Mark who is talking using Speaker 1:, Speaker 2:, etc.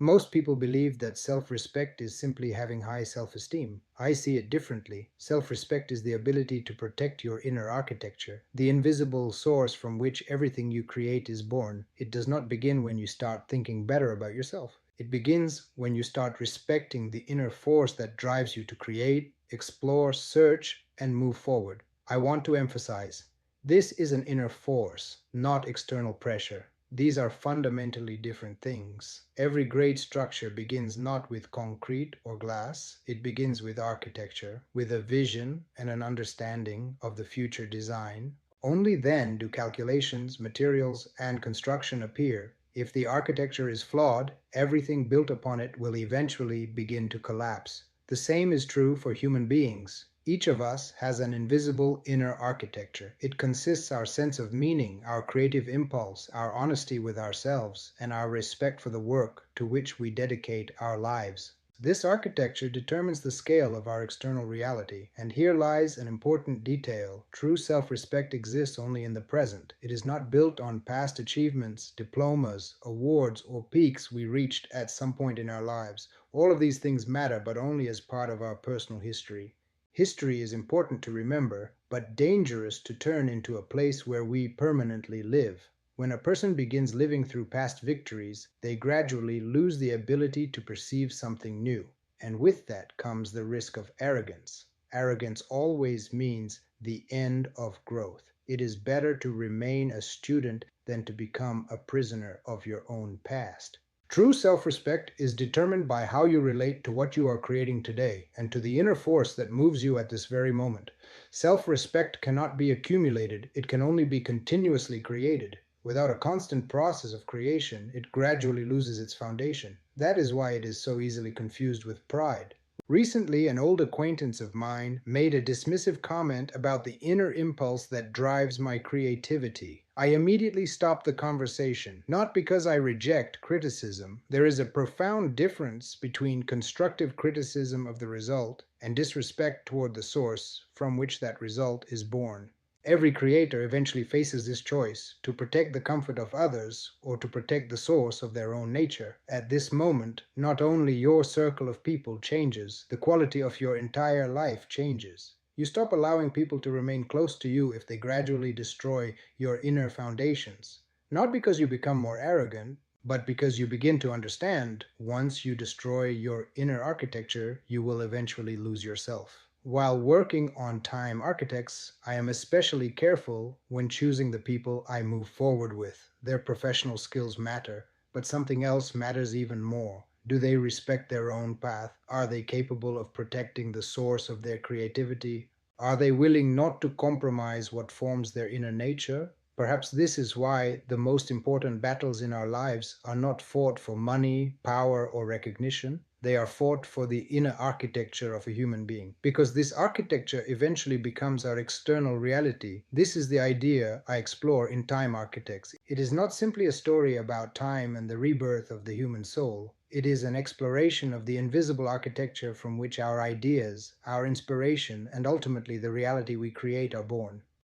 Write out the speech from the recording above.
Speaker 1: Most people believe that self-respect is simply having high self-esteem. I see it differently. Self-respect is the ability to protect your inner architecture, the invisible source from which everything you create is born. It does not begin when you start thinking better about yourself. It begins when you start respecting the inner force that drives you to create, explore, search, and move forward. I want to emphasize, this is an inner force, not external pressure. These are fundamentally different things. Every great structure begins not with concrete or glass, it begins with architecture, with a vision and an understanding of the future design. Only then do calculations, materials, and construction appear. If the architecture is flawed, everything built upon it will eventually begin to collapse. The same is true for human beings. Each of us has an invisible inner architecture. It consists our sense of meaning, our creative impulse, our honesty with ourselves, and our respect for the work to which we dedicate our lives. This architecture determines the scale of our external reality, and here lies an important detail. True self-respect exists only in the present. It is not built on past achievements, diplomas, awards, or peaks we reached at some point in our lives. All of these things matter, but only as part of our personal history. History is important to remember, but dangerous to turn into a place where we permanently live. When a person begins living through past victories, they gradually lose the ability to perceive something new. And with that comes the risk of arrogance. Arrogance always means the end of growth. It is better to remain a student than to become a prisoner of your own past. True self-respect is determined by how you relate to what you are creating today and to the inner force that moves you at this very moment. Self-respect cannot be accumulated, it can only be continuously created. Without a constant process of creation, it gradually loses its foundation. That is why it is so easily confused with pride. Recently, an old acquaintance of mine made a dismissive comment about the inner impulse that drives my creativity. I immediately stopped the conversation, not because I reject criticism. There is a profound difference between constructive criticism of the result and disrespect toward the source from which that result is born. Every creator eventually faces this choice, to protect the comfort of others or to protect the source of their own nature. At this moment, not only your circle of people changes, the quality of your entire life changes. You stop allowing people to remain close to you if they gradually destroy your inner foundations. Not because you become more arrogant, but because you begin to understand, once you destroy your inner architecture, you will eventually lose yourself. While working on Time Architects, I am especially careful when choosing the people I move forward with. Their professional skills matter, but something else matters even more. Do they respect their own path? Are they capable of protecting the source of their creativity? Are they willing not to compromise what forms their inner nature? Perhaps this is why the most important battles in our lives are not fought for money, power, or recognition. They are fought for the inner architecture of a human being, because this architecture eventually becomes our external reality. This is the idea I explore in Time Architects. It is not simply a story about time and the rebirth of the human soul. It is an exploration of the invisible architecture from which our ideas, our inspiration, and ultimately the reality we create are born.